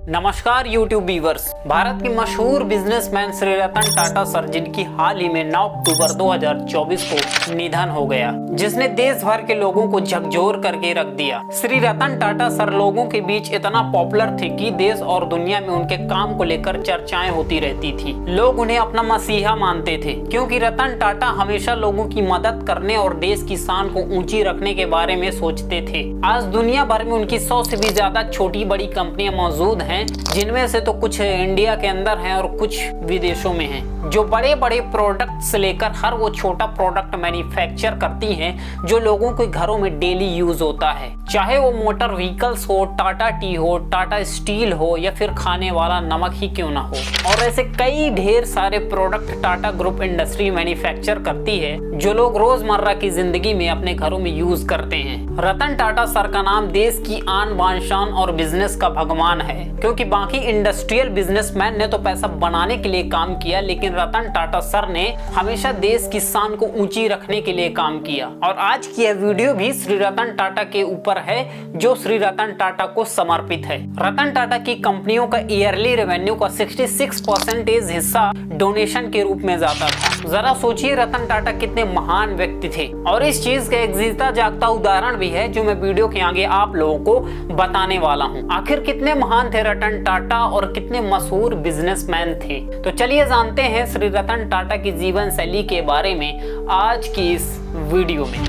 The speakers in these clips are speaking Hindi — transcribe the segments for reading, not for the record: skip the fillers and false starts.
नमस्कार YouTube व्यूअर्स। भारत के मशहूर बिजनेसमैन श्री रतन टाटा सर, जिनकी हाल ही में 9 अक्टूबर 2024 को निधन हो गया, जिसने देश भर के लोगों को झकझोर करके रख दिया। श्री रतन टाटा सर लोगों के बीच इतना पॉपुलर थे कि देश और दुनिया में उनके काम को लेकर चर्चाएं होती रहती थी। लोग उन्हें अपना मसीहा मानते थे, क्योंकि रतन टाटा हमेशा लोगों की मदद करने और देश की शान को ऊंची रखने के बारे में सोचते थे। आज दुनिया भर में उनकी 100 से भी ज्यादा छोटी बड़ी कंपनियां मौजूद हैं, जिनमें से तो कुछ इंडिया के अंदर हैं और कुछ विदेशों में हैं, जो बड़े बड़े प्रोडक्ट से लेकर हर वो छोटा प्रोडक्ट मैन्युफैक्चर करती हैं जो लोगों के घरों में डेली यूज होता है। चाहे वो मोटर व्हीकल्स हो, टाटा टी हो, टाटा स्टील हो या फिर खाने वाला नमक ही क्यों ना हो। और ऐसे कई ढेर सारे product Tata group industry manufacture करती है जो लोग रोजमर्रा की जिंदगी में अपने घरों में यूज करते हैं। रतन टाटा सर का नाम देश की आन बान शान और बिजनेस का भगवान है, क्योंकि बाकी इंडस्ट्रियल बिजनेसमैन ने तो पैसा बनाने के लिए काम किया, लेकिन रतन टाटा सर ने हमेशा देश की शान को ऊंची रखने के लिए काम किया। और आज की यह वीडियो भी श्री रतन टाटा के ऊपर है, जो श्री रतन टाटा को समर्पित है। रतन टाटा की कंपनियों का ईयरली रेवेन्यू का 66% हिस्सा डोनेशन के रूप में जाता था। जरा सोचिए रतन टाटा कितने महान व्यक्ति थे। और इस चीज का एक जीता जागता उदाहरण भी है, जो मैं वीडियो के आगे आप लोगों को बताने वाला हूँ। आखिर कितने महान थे रतन टाटा और कितने मशहूर बिजनेसमैन थे। तो चलिए जानते हैं श्री रतन टाटा की जीवन शैली के बारे में आज की इस वीडियो में।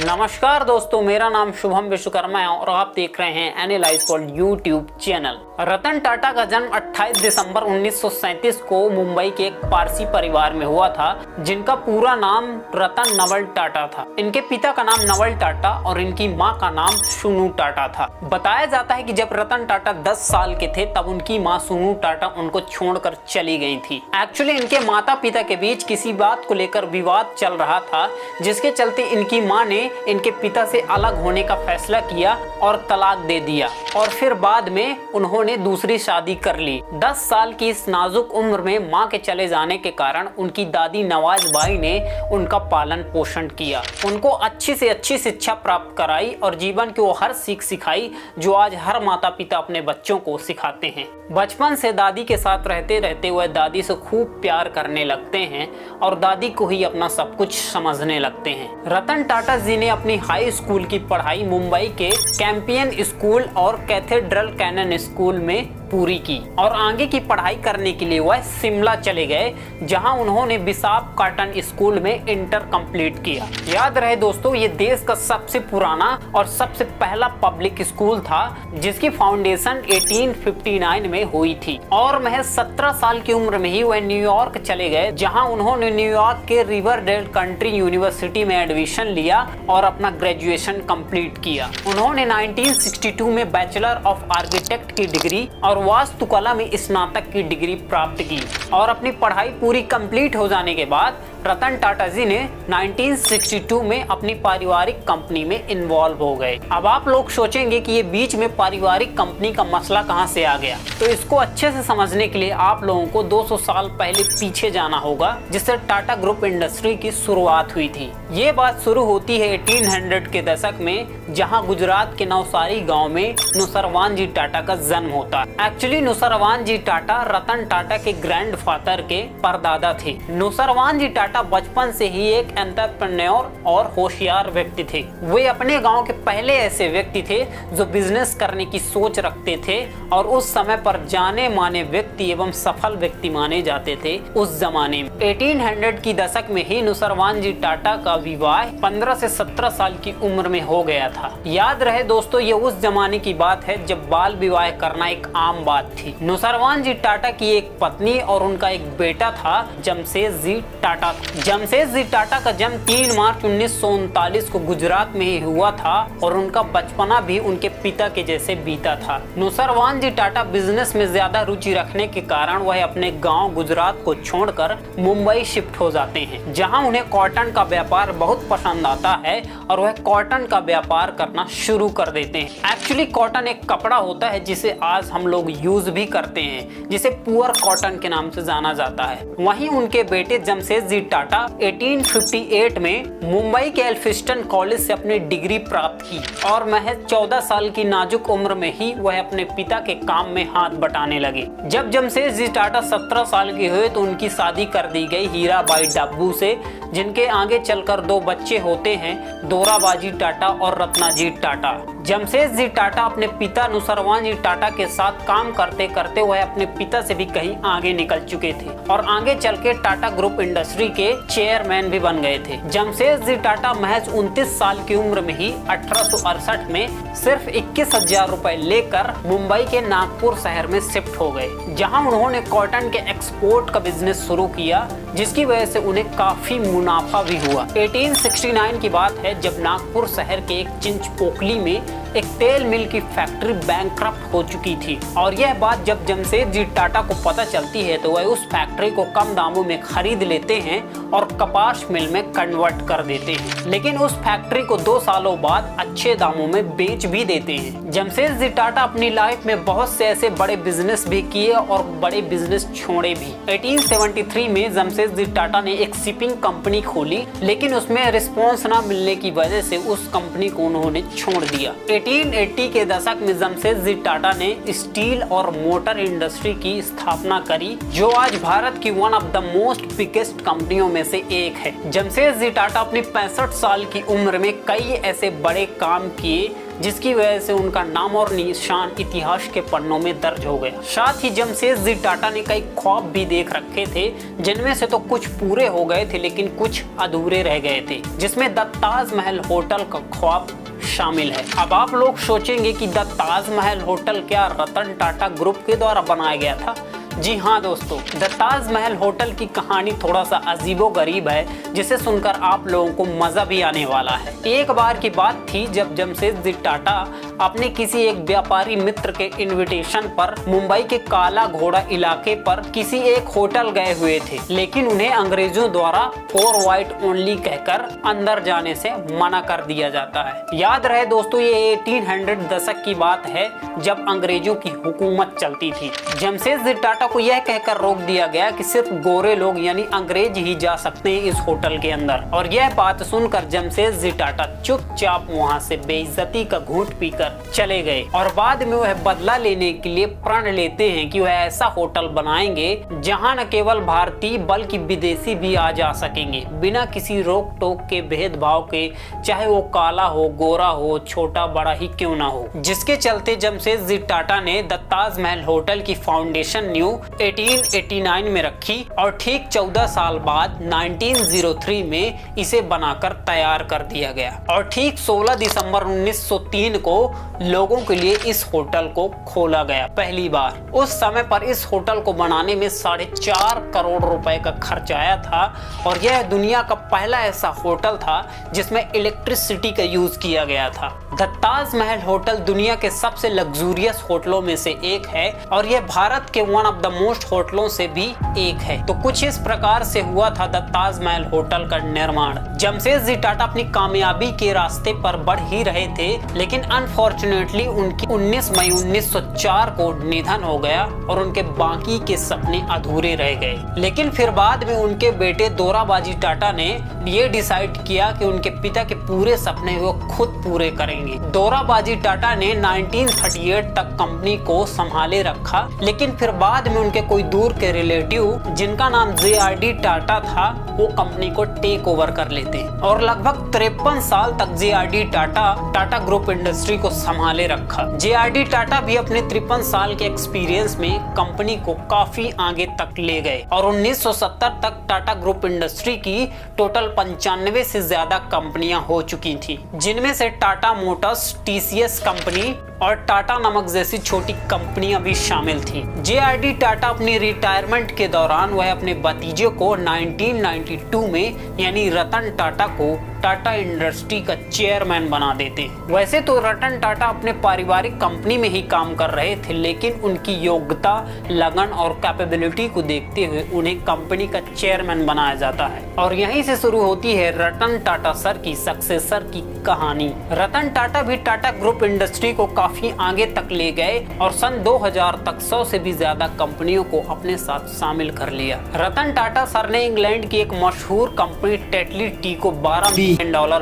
नमस्कार दोस्तों, मेरा नाम शुभम विश्वकर्मा है और आप देख रहे हैं analyse world YouTube channel. Ratan Tata का जन्म 28 दिसंबर 1937 को मुंबई के एक पारसी परिवार में हुआ था, जिनका पूरा नाम रतन नवल टाटा था। इनके पिता का नाम नवल टाटा और इनकी मां का नाम सुनू टाटा था। बताया जाता है कि जब रतन टाटा 10 साल के थे तब उनकी मां सुनू टाटा उनको छोड़कर चली गई थी। एक्चुअली इनके माता पिता के बीच किसी बात को लेकर विवाद चल रहा था, जिसके चलते इनकी मां ने इनके पिता से अलग होने का फैसला किया और तलाक दे दिया, और फिर बाद में उन्होंने दूसरी शादी कर ली। 10 साल की इस नाजुक उम्र में मां के चले जाने के कारण उनकी दादी नवाज बाई ने उनका पालन पोषण किया, उनको अच्छी से अच्छी शिक्षा प्राप्त कराई और जीवन की वो हर सीख सिखाई जो आज हर माता पिता अपने बच्चों को सिखाते हैं। बचपन से दादी के साथ रहते रहते वह दादी से खूब प्यार करने लगते हैं और दादी को ही अपना सब कुछ समझने लगते हैं। रतन टाटा जी ने अपनी हाई स्कूल की पढ़ाई मुंबई के कैंपियन स्कूल और कैथेड्रल कैनन स्कूल में पूरी की और आगे की पढ़ाई करने के लिए वह शिमला चले गए, जहां उन्होंने बिसाप कॉटन स्कूल में इंटर कंप्लीट किया। याद रहे दोस्तों, ये देश का सबसे पुराना और सबसे पहला पब्लिक स्कूल था, जिसकी फाउंडेशन 1859 में हुई थी। और महज 17 साल की उम्र में ही वह न्यूयॉर्क चले गए, जहां उन्होंने न्यूयॉर्क के रिवरडेल कंट्री यूनिवर्सिटी में एडमिशन लिया और अपना ग्रेजुएशन कंप्लीट किया। उन्होंने 1962 में बैचलर ऑफ आर्किटेक्ट की डिग्री और वास्तुकला में स्नातक की डिग्री प्राप्त की। और अपनी पढ़ाई पूरी कंप्लीट हो जाने के बाद रतन टाटा जी ने 1962 में अपनी पारिवारिक कंपनी में इन्वॉल्व हो गए। अब आप लोग सोचेंगे कि ये बीच में पारिवारिक कंपनी का मसला कहां से आ गया, तो इसको अच्छे से समझने के लिए आप लोगों को 200 साल पहले पीछे जाना होगा, जिससे टाटा ग्रुप इंडस्ट्री की शुरुआत हुई थी। ये बात शुरू होती है 1800 के दशक में, जहां गुजरात के नवसारी गांव में नुसरवान जी टाटा का जन्म होता है। एक्चुअली नुसरवान जी टाटा रतन टाटा के ग्रैंडफादर के परदादा थे। नुसरवान जी टाटा बचपन से ही एक एंटरप्रेन्योर और होशियार व्यक्ति थे। वे अपने गांव के पहले ऐसे व्यक्ति थे जो बिजनेस करने की सोच रखते थे और उस समय पर जाने माने व्यक्ति एवं सफल व्यक्ति माने जाते थे उस जमाने में। 1800 की दशक में ही नुसरवान जी टाटा का विवाह 15 से 17 साल की उम्र में हो गया था। याद रहे दोस्तों, ये उस जमाने की बात है जब बाल विवाह करना एक आम बात थी। नुसरवान जी टाटा की एक पत्नी और उनका एक बेटा था, जमशेद जी टाटा था। जमशेदजी टाटा का जन्म 3 मार्च 1939 को गुजरात में ही हुआ था और उनका बचपना भी उनके पिता के जैसे बीता था। नुसरवान जी टाटा बिजनेस में ज्यादा रुचि रखने के कारण वह अपने गांव गुजरात को छोड़कर मुंबई शिफ्ट हो जाते हैं, जहां उन्हें कॉटन का व्यापार बहुत पसंद आता है और वह कॉटन का व्यापार करना शुरू कर देते हैं। एक्चुअली कॉटन एक कपड़ा होता है जिसे आज हम लोग यूज भी करते हैं, जिसे पुअर कॉटन के नाम से जाना जाता है। वहीं उनके बेटे जमशेदजी टाटा 1858 में मुंबई के एल्फिंस्टन कॉलेज से अपनी डिग्री प्राप्त की और महज 14 साल की नाजुक उम्र में ही वह अपने पिता के काम में हाथ बटाने लगे। जब जमशेदजी टाटा 17 साल के हुए तो उनकी शादी कर दी गई हीराबाई डब्बू से, जिनके आगे चलकर 2 बच्चे होते हैं, दोराबाजी टाटा और रत्नाजी टाटा। जमशेदजी टाटा अपने पिता नुसरवान जी टाटा के साथ काम करते करते वह अपने पिता से भी कहीं आगे निकल चुके थे और आगे चल के टाटा ग्रुप इंडस्ट्री के चेयरमैन भी बन गए थे। जमशेदजी टाटा महज 29 साल की उम्र में ही 1868 में सिर्फ 21,000 रुपए लेकर मुंबई के नागपुर शहर में शिफ्ट हो गए, जहां उन्होंने कॉटन के एक्सपोर्ट का बिजनेस शुरू किया, जिसकी वजह से उन्हें काफी मुनाफा भी हुआ। 1869 की बात है जब नागपुर शहर के एक चिंचपोकली में एक तेल मिल की फैक्ट्री बैंकक्रप्ट हो चुकी थी और यह बात जब जमशेदजी टाटा को पता चलती है तो वह उस फैक्ट्री को कम दामों में खरीद लेते हैं और कपास मिल में कन्वर्ट कर देते हैं, लेकिन उस फैक्ट्री को 2 सालों बाद अच्छे दामों में बेच भी देते हैं। जमशेदजी टाटा अपनी लाइफ में बहुत से ऐसे बड़े बिजनेस भी किए और बड़े बिजनेस छोड़े भी। 1873 में जमशेदजी टाटा ने एक शिपिंग कंपनी खोली, लेकिन उसमें रिस्पॉन्स न मिलने की वजह से उस कंपनी को उन्होंने छोड़ दिया। 1880 के दशक में जमशेदजी टाटा ने स्टील और मोटर इंडस्ट्री की स्थापना करी, जो आज भारत की one of the most biggest कंपनियों में से एक है। जमशेदजी टाटा अपनी 65 साल की उम्र में कई ऐसे बड़े काम किए जिसकी वजह से उनका नाम और निशान इतिहास के पन्नों में दर्ज हो गया। साथ ही जमशेदजी टाटा ने कई ख्वाब भी देख रखे थे, जिनमें से तो कुछ पूरे हो गए थे लेकिन कुछ अधूरे रह गए थे, जिसमें द ताजमहल होटल का ख्वाब शामिल है। अब आप लोग सोचेंगे कि द ताजमहल होटल क्या रतन टाटा ग्रुप के द्वारा बनाया गया था? जी हाँ दोस्तों, द ताजमहल होटल की कहानी थोड़ा सा अजीबोगरीब है, जिसे सुनकर आप लोगों को मजा भी आने वाला है। एक बार की बात थी जब जमशेदजी टाटा अपने किसी एक व्यापारी मित्र के इनविटेशन पर मुंबई के काला घोड़ा इलाके पर किसी एक होटल गए हुए थे, लेकिन उन्हें अंग्रेजों द्वारा फॉर व्हाइट ओनली कहकर अंदर जाने से मना कर दिया जाता है। याद रहे दोस्तों, ये 1800 दशक की बात है जब अंग्रेजों की हुकूमत चलती थी। जमशेदजी टाटा को यह कहकर रोक दिया गया कि सिर्फ गोरे लोग यानी अंग्रेज ही जा सकते हैं इस होटल के अंदर, और यह बात सुनकर जमशेदजी टाटा चुपचाप वहां से बेइज्जती का घूंट पीकर चले गए और बाद में वह बदला लेने के लिए प्रण लेते हैं कि वह ऐसा होटल बनाएंगे जहां न केवल भारतीय बल्कि विदेशी भी आ जा सकेंगे बिना किसी रोक टोक के, भेदभाव के, चाहे वो काला हो, गोरा हो, छोटा बड़ा ही क्यों ना हो। जिसके चलते जमशेदजी टाटा ने द ताजमहल होटल की फाउंडेशन न्यू 1889 में रखी और ठीक 14 साल बाद 1903 में इसे बनाकर तैयार कर दिया गया और ठीक 16 दिसंबर 1903 को लोगों के लिए इस होटल को खोला गया पहली बार। उस समय पर इस होटल को बनाने में 4.5 करोड़ रुपए का खर्च आया था और यह दुनिया का पहला ऐसा होटल था जिसमें इलेक्ट्रिसिटी का यूज किया गया था। द ताजमहल होटल दुनिया के सबसे लग्जूरियस होटलों में से एक है और यह भारत के वन ऑफ द मोस्ट होटलों से भी एक है। तो कुछ इस प्रकार से हुआ था द ताजमहल होटल का निर्माण। जमशेदजी टाटा अपनी कामयाबी के रास्ते पर बढ़ ही रहे थे, लेकिन अनफॉर्चुनेटली उनकी 19 मई 1904 को निधन हो गया और उनके बाकी के सपने अधूरे रह गए। लेकिन फिर बाद में उनके बेटे दोराबाजी टाटा ने ये डिसाइड किया कि उनके पिता के पूरे सपने वो खुद पूरे करेंगे। दोराबाजी टाटा ने 1938 तक कंपनी को संभाले रखा, लेकिन फिर बाद में उनके कोई दूर के रिलेटिव जिनका नाम JRD टाटा था वो कंपनी को टेक ओवर कर लेते हैं और लगभग 53 साल तक JRD टाटा ग्रुप इंडस्ट्री को संभाले रखा। JRD टाटा भी अपने 53 साल के एक्सपीरियंस में कंपनी को काफी आगे तक ले गए और 1970 तक टाटा ग्रुप इंडस्ट्री की टोटल 95 से ज्यादा कंपनियां हो चुकी थी, जिनमें से टाटा मोटर्स, TCS कंपनी, और टाटा नमक जैसी छोटी कंपनियां भी शामिल थी। JRD टाटा अपनी रिटायरमेंट के दौरान वह अपने भतीजे को 1992 में यानी रतन टाटा को टाटा इंडस्ट्री का चेयरमैन बना देते। वैसे तो रतन टाटा अपने पारिवारिक कंपनी में ही काम कर रहे थे, लेकिन उनकी योग्यता, लगन और कैपेबिलिटी को देखते हुए उन्हें कंपनी का चेयरमैन बनाया जाता है। और यहीं से शुरू होती है रतन टाटा सर की सक्सेसर की कहानी। रतन टाटा भी टाटा ग्रुप इंडस्ट्री को काफी आगे तक ले गए और सन 2000 तक 100 से भी ज्यादा कंपनियों को अपने साथ शामिल कर लिया। रतन टाटा सर ने इंग्लैंड की एक मशहूर कंपनी टेटली टी को $12 मिलियन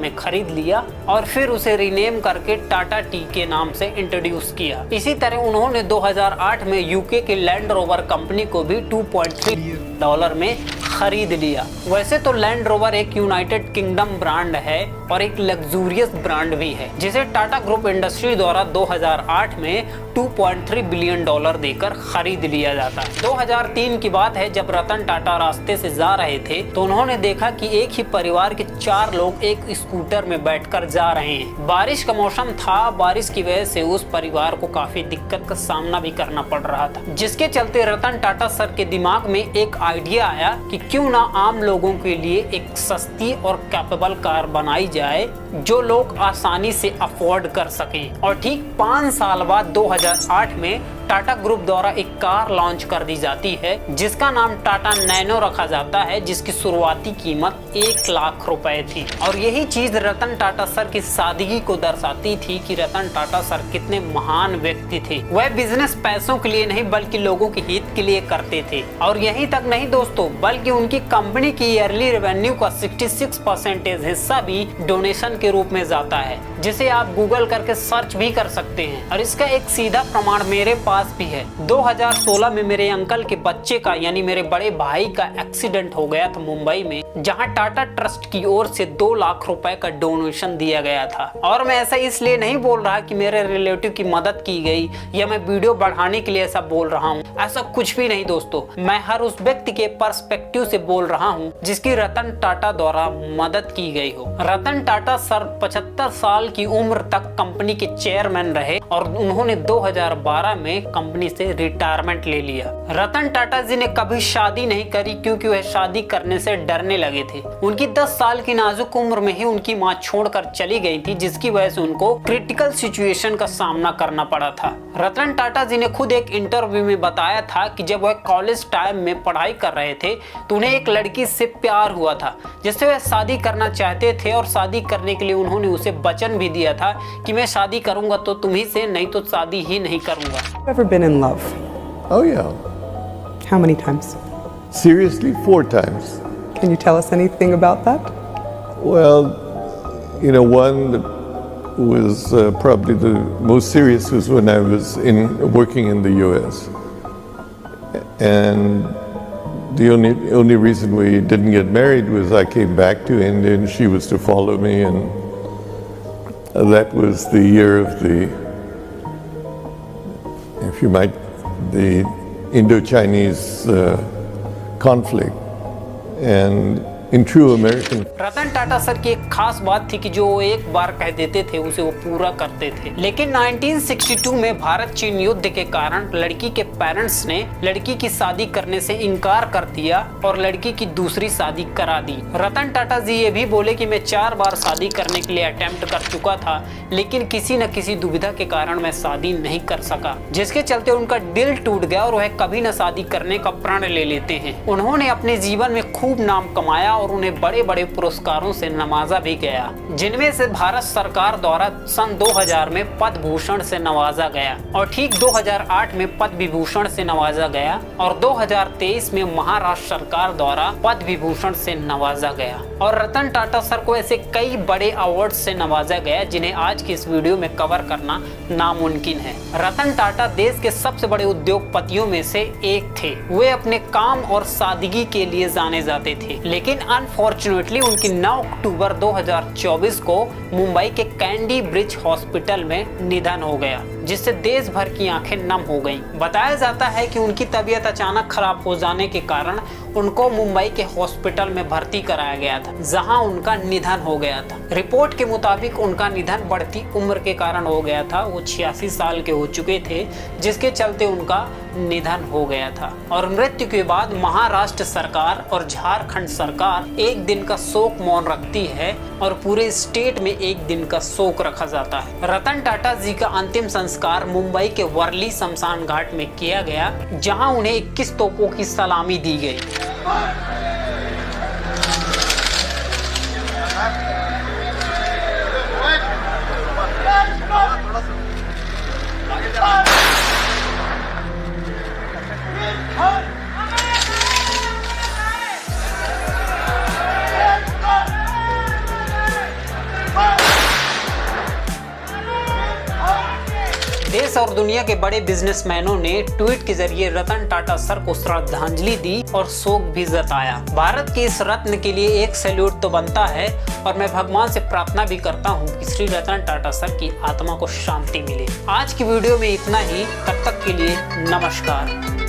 में खरीद लिया और फिर उसे रीनेम करके टाटा टी के नाम से इंट्रोड्यूस किया। इसी तरह उन्होंने 2008 में यूके की लैंड रोवर कंपनी को भी $2.3 मिलियन में खरीद लिया। वैसे तो लैंड रोवर एक यूनाइटेड किंगडम ब्रांड है और एक लग्जूरियस ब्रांड भी है, जिसे टाटा ग्रुप इंडस्ट्री द्वारा 2008 में $2.3 बिलियन देकर खरीद लिया जाता है। 2003 की बात है, जब रतन टाटा रास्ते से जा रहे थे तो उन्होंने देखा कि एक ही परिवार के 4 लोग एक स्कूटर में बैठकर जा रहे हैं। बारिश का मौसम था, बारिश की वजह से उस परिवार को काफी दिक्कत का सामना भी करना पड़ रहा था, जिसके चलते रतन टाटा सर के दिमाग में एक आइडिया आया कि क्यों ना आम लोगों के लिए एक सस्ती और कैपेबल कार बनाई जाए जो लोग आसानी से अफोर्ड कर सकें। और ठीक 5 साल बाद 2008 में टाटा ग्रुप द्वारा एक कार लॉन्च कर दी जाती है जिसका नाम टाटा नैनो रखा जाता है, जिसकी शुरुआती कीमत 1 लाख रुपए थी। और यही चीज रतन टाटा सर की सादगी को दर्शाती थी कि रतन टाटा सर कितने महान व्यक्ति थे। वह बिजनेस पैसों के लिए नहीं बल्कि लोगों के हित के लिए करते थे। और यही तक नहीं दोस्तों, बल्कि उनकी कंपनी की ईयरली रेवेन्यू का 66% हिस्सा भी डोनेशन के रूप में जाता है, जिसे आप गूगल करके सर्च भी कर सकते हैं। और इसका एक सीधा प्रमाण मेरे पास भी है। 2016 में मेरे अंकल के बच्चे का यानी मेरे बड़े भाई का एक्सीडेंट हो गया था मुंबई में, जहां टाटा ट्रस्ट की ओर से 2 लाख रुपए का डोनेशन दिया गया था। और मैं ऐसा इसलिए नहीं बोल रहा कि मेरे रिलेटिव की मदद की गई या मैं वीडियो बढ़ाने के लिए ऐसा बोल रहा हूँ, ऐसा कुछ भी नहीं दोस्तों। मैं हर उस व्यक्ति के पर्सपेक्टिव से बोल रहा हूँ जिसकी रतन टाटा द्वारा मदद की गई हो। रतन टाटा सर 75 साल की उम्र तक कंपनी के चेयरमैन रहे और उन्होंने 2012 में कंपनी से रिटायरमेंट ले लिया। रतन टाटा जी ने कभी शादी नहीं करी क्योंकि वह शादी करने से डरने लगे थे। उनकी 10 साल की नाजुक उम्र में ही उनकी मां छोड़कर चली गई थी, जिसकी वजह से उनको क्रिटिकल सिचुएशन का सामना करना पड़ा था। रतन टाटा जी ने खुद एक इंटरव्यू में बताया था कि जब वह कॉलेज टाइम में पढ़ाई कर रहे थे तो उन्हें एक लड़की से प्यार हुआ था जिससे वह शादी करना चाहते थे और शादी करने के लिए उन्होंने उसे वचन भी दिया था कि मैं शादी करूंगा तो तुम्ही से, नहीं तो शादी ही नहीं करूंगा। Ever been in love? Oh, yeah. How many times? Seriously, 4 times. Can you tell us anything about that? Well, one that was probably the most serious was when I was working in the U.S. And the only reason we didn't get married was I came back to India and she was to follow me, and that was the year of the Indo-Chinese conflict. And in true American Ratan Tata sir की एक खास बात थी कि जो वो एक बार कह देते थे उसे वो पूरा करते थे। लेकिन 1962 में भारत चीन युद्ध के कारण लड़की के पेरेंट्स ने लड़की की शादी करने से इनकार कर दिया और लड़की की दूसरी शादी करा दी। रतन टाटा जी ये भी बोले कि मैं 4 बार शादी करने के लिए अटेम्प्ट कर चुका था, लेकिन किसी न किसी दुविधा के कारण मैं शादी नहीं कर सका, जिसके चलते उनका दिल टूट गया और वह कभी न शादी करने का प्रण ले लेते हैं। उन्होंने अपने जीवन में खूब नाम कमाया और उन्हें बड़े बड़े पुरस्कारों से नवाजा भी गया, जिनमें से भारत सरकार द्वारा सन 2000 में पद्म भूषण से नवाजा गया और ठीक 2008 में पद्म विभूषण से नवाजा गया और 2023 में महाराष्ट्र सरकार द्वारा पद्म विभूषण से नवाजा गया। और रतन टाटा सर को ऐसे कई बड़े अवार्ड से नवाजा गया जिन्हें आज की इस वीडियो में कवर करना नामुमकिन है। रतन टाटा देश के सबसे बड़े उद्योगपतियों में से एक थे। वे अपने काम और सादगी के लिए जाने जाते थे, लेकिन अनफॉर्चुनेटली उनकी 9 अक्टूबर 2024 को मुंबई के कैंडी ब्रिज हॉस्पिटल में निधन हो गया, जिससे देश भर की आंखें नम हो गईं। बताया जाता है कि उनकी तबीयत अचानक खराब हो जाने के कारण उनको मुंबई के हॉस्पिटल में भर्ती कराया गया था, जहां उनका निधन हो गया था। रिपोर्ट के मुताबिक उनका निधन बढ़ती उम्र के कारण हो गया था। वो 86 साल के हो चुके थे, जिसके चलते उनका निधन हो गया था। और मृत्यु के बाद महाराष्ट्र सरकार और झारखंड सरकार एक दिन का शोक मौन रखती है और पूरे स्टेट में एक दिन का शोक रखा जाता है। रतन टाटा जी का अंतिम संस्कार मुंबई के वर्ली शमशान घाट में किया गया, जहां उन्हें 21 तोपों की सलामी दी गई। देश और दुनिया के बड़े बिजनेसमैनों ने ट्वीट के जरिए रतन टाटा सर को श्रद्धांजलि दी और शोक भी जताया। भारत के इस रत्न के लिए एक सैल्यूट तो बनता है और मैं भगवान से प्रार्थना भी करता हूँ कि श्री रतन टाटा सर की आत्मा को शांति मिले। आज की वीडियो में इतना ही, तब तक के लिए नमस्कार।